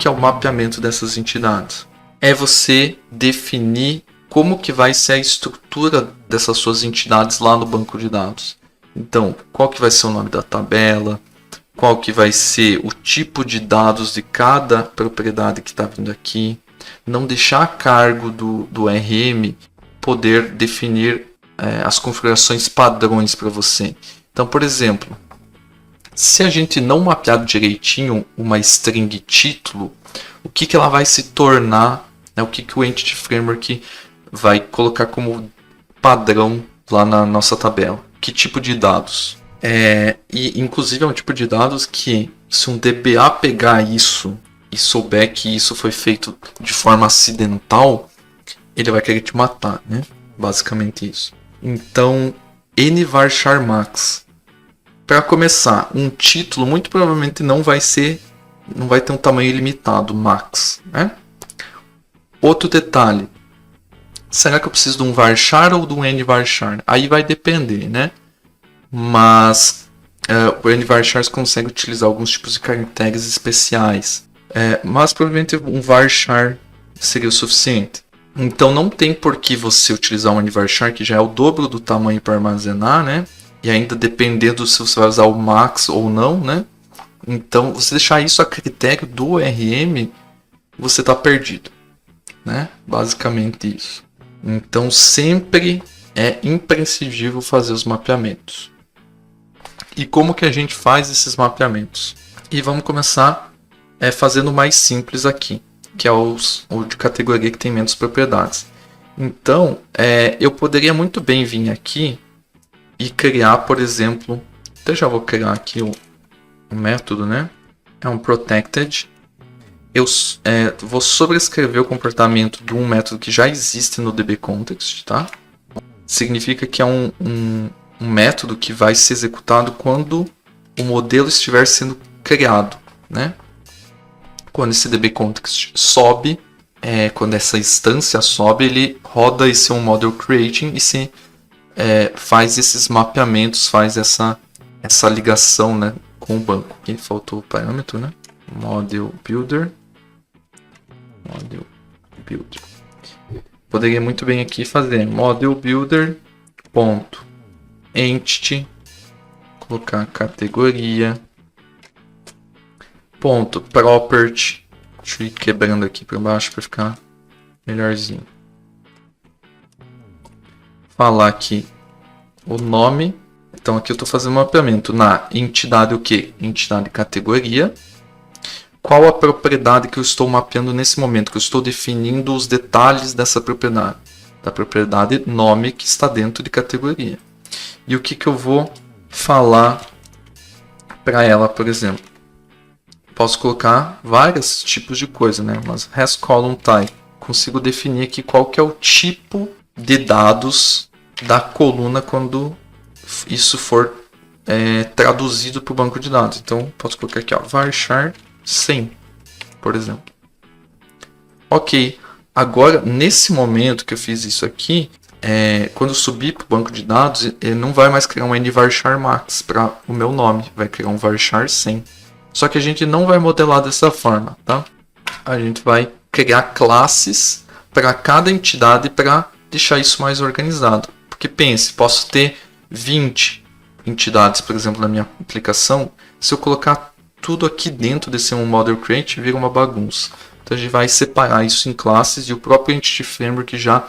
que é o mapeamento dessas entidades? É você definir como que vai ser a estrutura dessas suas entidades lá no banco de dados. Então, qual que vai ser o nome da tabela, qual que vai ser o tipo de dados de cada propriedade que está vindo aqui. Não deixar a cargo do RM poder definir as configurações padrões para você. Então, por exemplo, se a gente não mapear direitinho uma string título, o que ela vai se tornar, né? O que o Entity Framework vai colocar como padrão lá na nossa tabela. Que tipo de dados? E inclusive é um tipo de dados que, se um DBA pegar isso e souber que isso foi feito de forma acidental, ele vai querer te matar, né? Basicamente isso. Então, nvarchar max. Para começar, um título muito provavelmente não vai ter um tamanho ilimitado, max, né? Outro detalhe. Será que eu preciso de um varchar ou de um nvarchar? Aí vai depender, né? Mas o nvarchar consegue utilizar alguns tipos de caracteres especiais. Mas provavelmente um varchar seria o suficiente. Então não tem por que você utilizar um nvarchar, que já é o dobro do tamanho para armazenar, né? E ainda dependendo se você vai usar o max ou não, né? Então, você deixar isso a critério do RM, você está perdido, né? Basicamente isso. Então, sempre é imprescindível fazer os mapeamentos. E como que a gente faz esses mapeamentos? E vamos começar fazendo o mais simples aqui, que é o de categoria que tem menos propriedades. Então, eu poderia muito bem vir aqui e criar, por exemplo, até já vou criar aqui o método, né? É um protected. Eu vou sobrescrever o comportamento de um método que já existe no dbContext, tá? Significa que é um método que vai ser executado quando o modelo estiver sendo criado, né? Quando esse dbContext sobe, quando essa instância sobe, ele roda esse model creating e se faz esses mapeamentos, faz essa ligação, né, com o banco. Aqui faltou o parâmetro, né? Model Builder. Poderia muito bem aqui fazer Model Builder ponto entity, colocar categoria ponto property. Deixa eu ir quebrando aqui para baixo para ficar melhorzinho. Falar aqui o nome. Então aqui eu estou fazendo um mapeamento na entidade o quê? Entidade categoria. Qual a propriedade que eu estou mapeando nesse momento? Que eu estou definindo os detalhes dessa propriedade. Da propriedade nome que está dentro de categoria. E o que eu vou falar para ela, por exemplo? Posso colocar vários tipos de coisa, né? Mas hasColumnType. Consigo definir aqui qual que é o tipo de dados da coluna quando isso for traduzido para o banco de dados. Então, posso colocar aqui, ó, varchar 100, por exemplo. Ok, agora, nesse momento que eu fiz isso aqui, quando eu subir para o banco de dados, ele não vai mais criar um nvarchar max para o meu nome, vai criar um varchar 100. Só que a gente não vai modelar dessa forma, tá? A gente vai criar classes para cada entidade para deixar isso mais organizado. Porque pense, posso ter 20 entidades, por exemplo, na minha aplicação. Se eu colocar tudo aqui dentro desse model create, vira uma bagunça. Então a gente vai separar isso em classes e o próprio Entity Framework já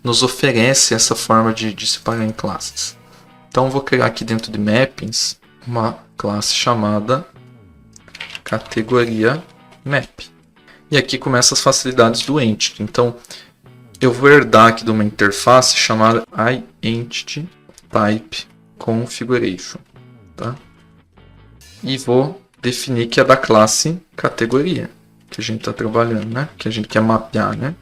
nos oferece essa forma de separar em classes. Então eu vou criar aqui dentro de mappings uma classe chamada categoria map. E aqui começam as facilidades do Entity. Então eu vou herdar aqui de uma interface chamada iEntityTypeConfiguration, tá? E vou definir que é da classe categoria que a gente está trabalhando, né? Que a gente quer mapear, né?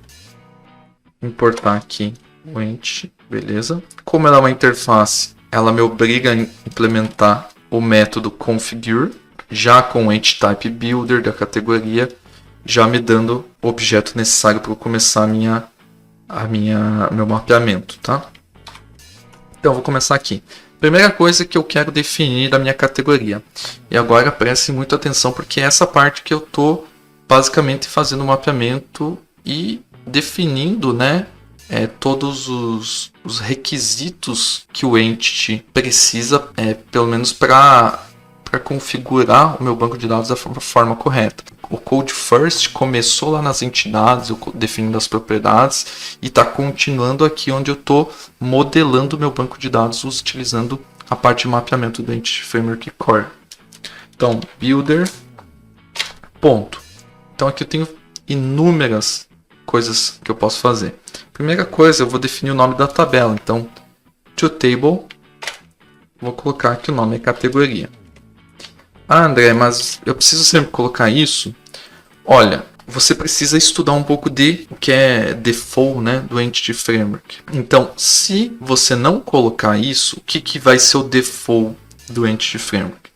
Importar aqui o entity, beleza? Como ela é uma interface, ela me obriga a implementar o método configure, já com o entity type builder da categoria, já me dando o objeto necessário para eu começar meu mapeamento, tá? Então, vou começar aqui. Primeira coisa que eu quero definir da minha categoria. E agora preste muita atenção porque é essa parte que eu estou basicamente fazendo o mapeamento e definindo, né, todos os requisitos que o Entity precisa, pelo menos para configurar o meu banco de dados da forma correta. O Code First começou lá nas entidades, eu definindo as propriedades, e está continuando aqui onde eu estou modelando o meu banco de dados utilizando a parte de mapeamento do Entity Framework Core. Então, builder, ponto. Então aqui eu tenho inúmeras coisas que eu posso fazer. Primeira coisa, eu vou definir o nome da tabela. Então, toTable, vou colocar aqui o nome é categoria. Ah, André, mas eu preciso sempre colocar isso? Olha, você precisa estudar um pouco de o que é default, né, do Entity Framework. Então, se você não colocar isso, o que vai ser o default do Entity Framework?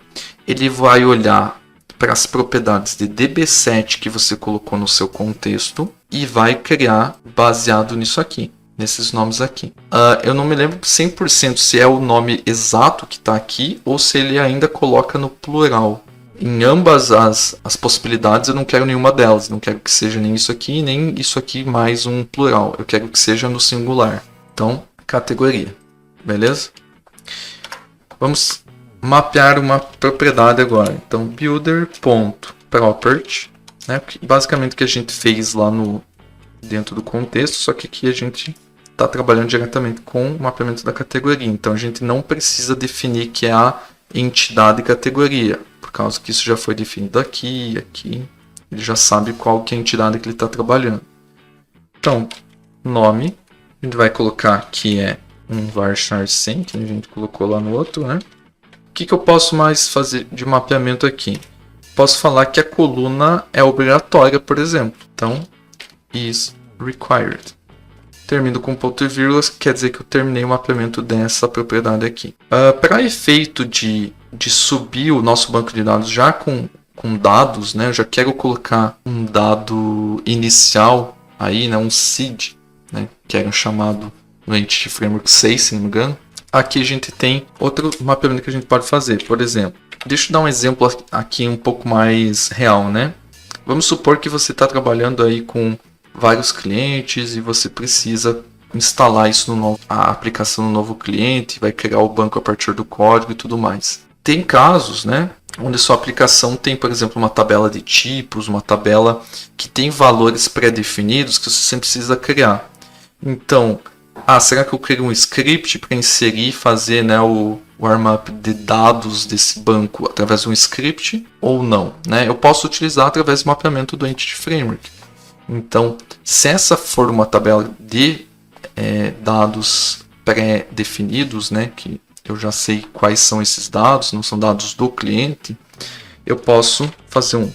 Ele vai olhar para as propriedades de DB7 que você colocou no seu contexto e vai criar baseado nisso aqui, nesses nomes aqui. Eu não me lembro 100% se é o nome exato que está aqui ou se ele ainda coloca no plural. Em ambas as possibilidades eu não quero nenhuma delas. Não quero que seja nem isso aqui, nem isso aqui mais um plural. Eu quero que seja no singular. Então, categoria. Beleza? Vamos mapear uma propriedade agora. Então, builder.property, né? Basicamente o que a gente fez lá dentro do contexto, só que aqui a gente está trabalhando diretamente com o mapeamento da categoria. Então, a gente não precisa definir que é a entidade categoria, por causa que isso já foi definido aqui. Ele já sabe qual que é a entidade que ele está trabalhando. Então, nome, a gente vai colocar que é um varchar 100, que a gente colocou lá no outro, né? O que eu posso mais fazer de mapeamento aqui? Posso falar que a coluna é obrigatória, por exemplo. Então, is required. Termino com ponto e vírgula, quer dizer que eu terminei o mapeamento dessa propriedade aqui. Para efeito de subir o nosso banco de dados já com dados, né? Eu já quero colocar um dado inicial aí, né? Um seed, né? Que era chamado no Entity Framework 6, se não me engano. Aqui a gente tem outro mapeamento que a gente pode fazer. Por exemplo, deixa eu dar um exemplo aqui um pouco mais real, né? Vamos supor que você está trabalhando aí com vários clientes e você precisa instalar isso a aplicação no novo cliente, vai criar o banco a partir do código e tudo mais. Tem casos, né, onde sua aplicação tem, por exemplo, uma tabela de tipos, uma tabela que tem valores pré-definidos que você sempre precisa criar. Então, será que eu crio um script para inserir e fazer, né, o warm-up de dados desse banco através de um script ou não? Né? Eu posso utilizar através do mapeamento do Entity Framework. Então, se essa for uma tabela de dados pré-definidos, né, que eu já sei quais são esses dados, não são dados do cliente, eu posso fazer um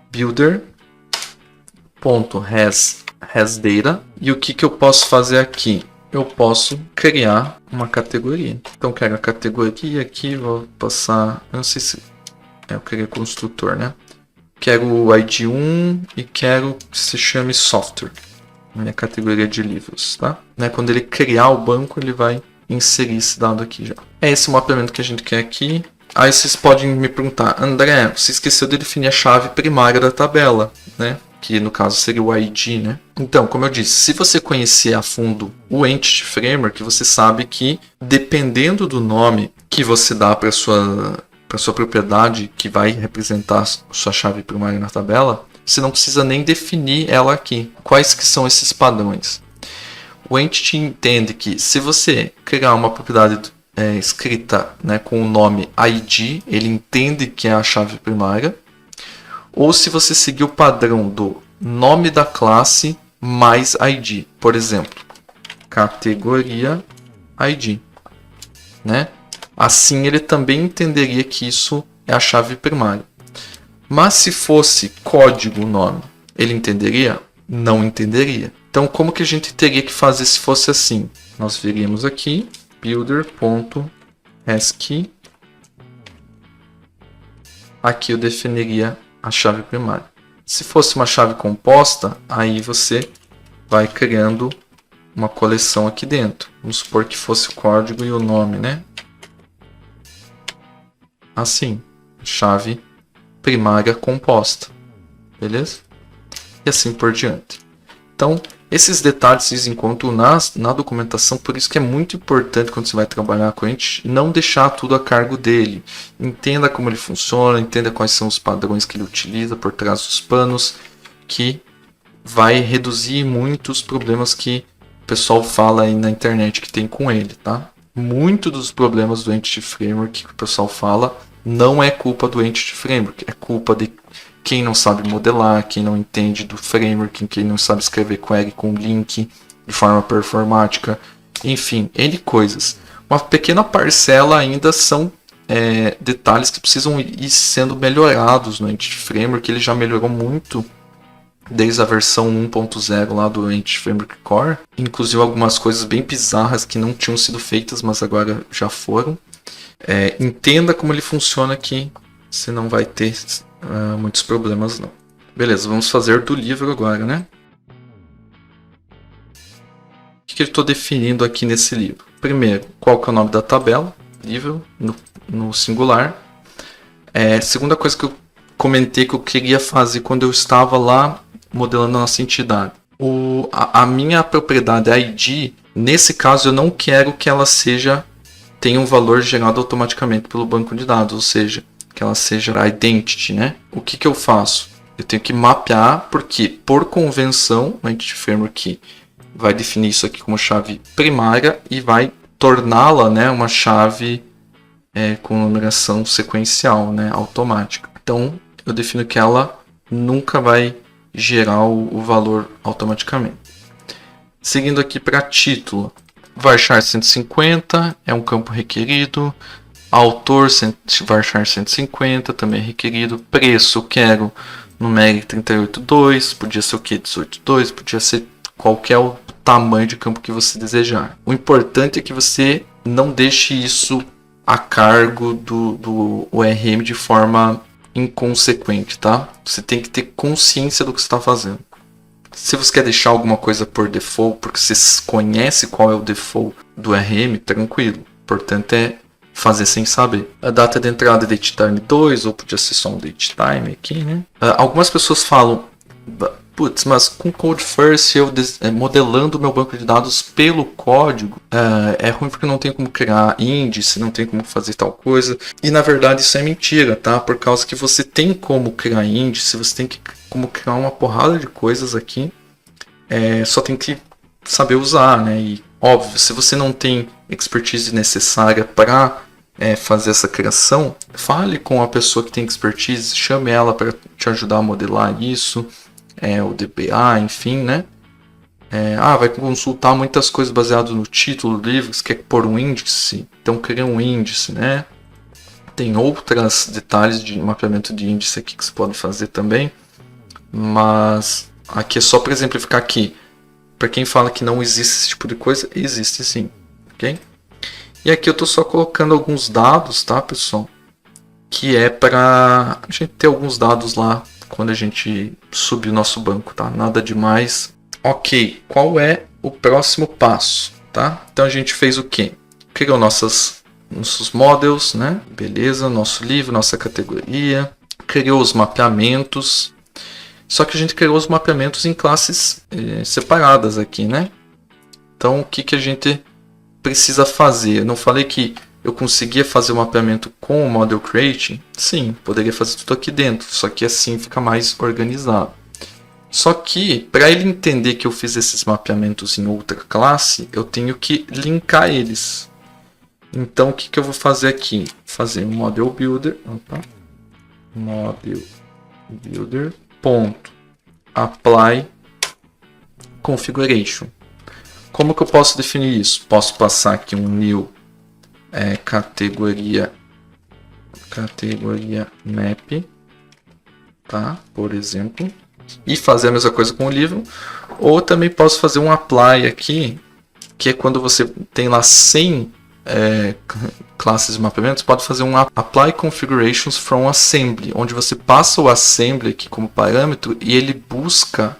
builder.hasData e o que eu posso fazer aqui? Eu posso criar uma categoria. Então, quero a categoria aqui, vou passar, eu não sei se eu queria construtor, né? Quero o ID 1 e quero que se chame software, minha categoria de livros, tá? Né? Quando ele criar o banco, ele vai inserir esse dado aqui já. É esse o mapeamento que a gente quer aqui. Aí vocês podem me perguntar, André, você esqueceu de definir a chave primária da tabela, né? Que no caso seria o ID, né? Então, como eu disse, se você conhecer a fundo o Entity Framework, você sabe que dependendo do nome que você dá para sua propriedade que vai representar sua chave primária na tabela, você não precisa nem definir ela aqui. Quais que são esses padrões? O Entity entende que se você criar uma propriedade escrita, né, com o nome ID, ele entende que é a chave primária. Ou se você seguir o padrão do nome da classe mais ID. Por exemplo, categoria ID, né? Assim, ele também entenderia que isso é a chave primária. Mas se fosse código o nome, ele entenderia? Não entenderia. Então, como que a gente teria que fazer se fosse assim? Nós viríamos aqui, builder.hasKey. Aqui eu definiria a chave primária. Se fosse uma chave composta, aí você vai criando uma coleção aqui dentro. Vamos supor que fosse o código e o nome, né? Assim, chave primária composta, beleza? e assim por diante. Então, esses detalhes vocês encontram na documentação, por isso que é muito importante quando você vai trabalhar com a Entity, não deixar tudo a cargo dele. Entenda como ele funciona, entenda quais são os padrões que ele utiliza por trás dos panos, que vai reduzir muitos problemas que o pessoal fala aí na internet que tem com ele, tá? Muito dos problemas do Entity Framework que o pessoal fala não é culpa do Entity Framework, é culpa de quem não sabe modelar, quem não entende do framework, quem não sabe escrever query com link de forma performática, enfim, N coisas. Uma pequena parcela ainda são detalhes que precisam ir sendo melhorados no Entity Framework. Ele já melhorou muito desde a versão 1.0 lá do Entity Framework Core, inclusive algumas coisas bem bizarras que não tinham sido feitas, mas agora já foram. Entenda como ele funciona aqui, você não vai ter muitos problemas não. Beleza, vamos fazer do livro agora, né? O que eu estou definindo aqui nesse livro? Primeiro, qual que é o nome da tabela? Livro, no singular. Segunda coisa que eu comentei que eu queria fazer quando eu estava lá modelando a nossa entidade. A minha propriedade ID, nesse caso eu não quero que ela tenha um valor gerado automaticamente pelo banco de dados, ou seja, que ela seja a identity, né? O que eu faço? Eu tenho que mapear, porque por convenção, o Entity Framework vai definir isso aqui como chave primária e vai torná-la, né, uma chave com numeração sequencial, né, automática. Então, eu defino que ela nunca vai gerar o valor automaticamente. Seguindo aqui para título, varchar 150 é um campo requerido. Autor varchar 150 também é requerido. Preço eu quero numeric 38.2, podia ser o que? 18.2, podia ser qualquer o tamanho de campo que você desejar. O importante é que você não deixe isso a cargo do ORM de forma inconsequente, tá? Você tem que ter consciência do que você está fazendo. Se você quer deixar alguma coisa por default, porque você conhece qual é o default do ORM, tranquilo. O importante é fazer sem saber. A data de entrada é datetime 2, ou podia ser só um datetime aqui, né? Algumas pessoas falam, putz, mas com Code First, eu modelando meu banco de dados pelo código, é ruim porque não tem como criar índice, não tem como fazer tal coisa. E na verdade isso é mentira, tá? Por causa que você tem como criar índice, você tem como criar uma porrada de coisas aqui. Só tem que saber usar, né? E óbvio, se você não tem expertise necessária para fazer essa criação, fale com a pessoa que tem expertise, chame ela para te ajudar a modelar isso. O DBA, enfim, né? Vai consultar muitas coisas baseadas no título do livro, você quer pôr um índice, então cria um índice, né? Tem outros detalhes de mapeamento de índice aqui que você pode fazer também, mas aqui é só para exemplificar aqui. Para quem fala que não existe esse tipo de coisa, existe sim, ok? E aqui eu estou só colocando alguns dados, tá, pessoal? Que é para a gente ter alguns dados lá quando a gente subir o nosso banco, tá? Nada demais. Ok, qual é o próximo passo, tá? Então a gente fez o quê? Criou nossos models, né? Beleza, nosso livro, nossa categoria. Criou os mapeamentos. Só que a gente criou os mapeamentos em classes separadas aqui, né? Então o que a gente precisa fazer? Eu não falei que eu conseguia fazer o mapeamento com o Model Creating? Sim, poderia fazer tudo aqui dentro, só que assim fica mais organizado. Só que, para ele entender que eu fiz esses mapeamentos em outra classe, eu tenho que linkar eles. Então, o que eu vou fazer aqui? Fazer um Model Builder. Model Builder. Apply Configuration. Como que eu posso definir isso? Posso passar aqui um new categoria map, tá? Por exemplo, e fazer a mesma coisa com o livro, ou também posso fazer um apply aqui, que é quando você tem lá 100 classes de mapeamentos, pode fazer um apply configurations from assembly, onde você passa o assembly aqui como parâmetro e ele busca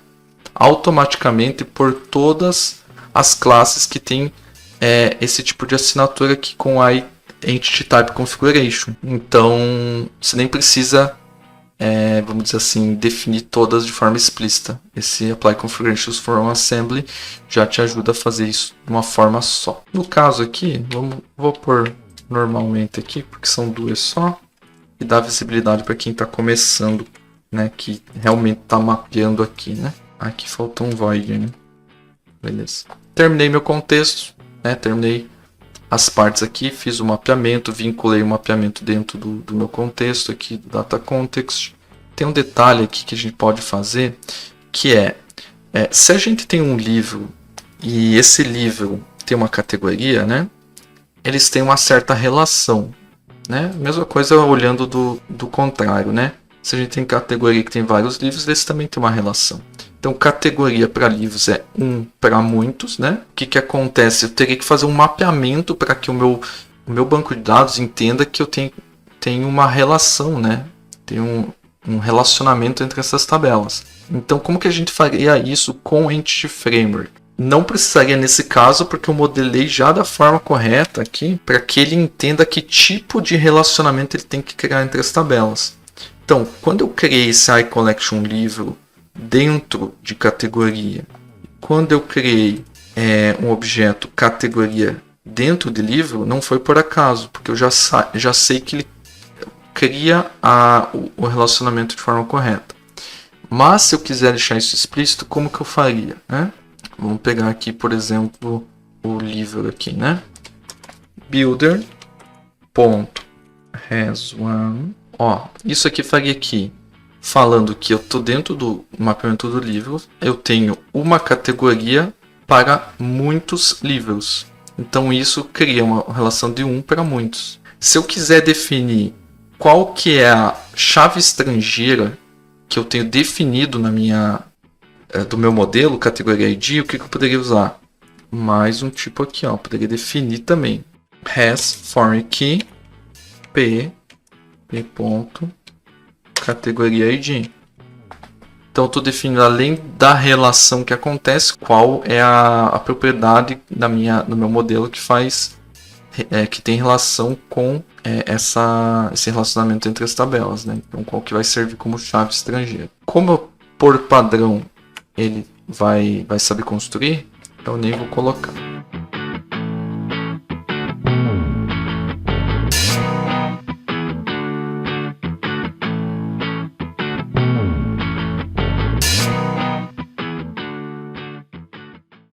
automaticamente por todas as classes que tem esse tipo de assinatura aqui com a Entity Type Configuration. Então, você nem precisa vamos dizer assim, definir todas de forma explícita. Esse Apply Configurations from Assembly já te ajuda a fazer isso de uma forma só. No caso aqui, vou pôr normalmente aqui, porque são duas só, e dá visibilidade para quem está começando, né, que realmente está mapeando aqui, né. Aqui faltou um void, né. Beleza. Terminei meu contexto, né, terminei as partes aqui, fiz o mapeamento, vinculei o mapeamento dentro do meu contexto aqui, do Data Context. Tem um detalhe aqui que a gente pode fazer, que se a gente tem um livro e esse livro tem uma categoria, né, eles têm uma certa relação, né? Mesma coisa olhando do contrário, né? Se a gente tem categoria que tem vários livros, eles também têm uma relação. Então, categoria para livros é um para muitos, né? O que acontece? Eu teria que fazer um mapeamento para que o meu banco de dados entenda que eu tenho uma relação, né? Tem um relacionamento entre essas tabelas. Então, como que a gente faria isso com o Entity Framework? Não precisaria nesse caso, porque eu modelei já da forma correta aqui, para que ele entenda que tipo de relacionamento ele tem que criar entre as tabelas. Então, quando eu criei esse iCollection livro dentro de categoria, quando eu criei um objeto categoria dentro de livro, não foi por acaso, porque eu já sei que ele cria o relacionamento de forma correta. Mas se eu quiser deixar isso explícito, como que eu faria, né? Vamos pegar aqui, por exemplo, o livro aqui, né? Builder.has1. Ó, isso aqui faria aqui, falando que eu estou dentro do mapeamento do livro, eu tenho uma categoria para muitos livros. Então isso cria uma relação de 1 para muitos. Se eu quiser definir qual que é a chave estrangeira que eu tenho definido do meu modelo, categoria ID, o que eu poderia usar? Mais um tipo aqui, ó, poderia definir também. Has foreign key p ponto categoria ID. Então eu estou definindo, além da relação que acontece, qual é a propriedade no meu modelo que tem relação com esse relacionamento entre as tabelas, né? Então qual que vai servir como chave estrangeira. Como por padrão ele vai saber construir, eu nem vou colocar.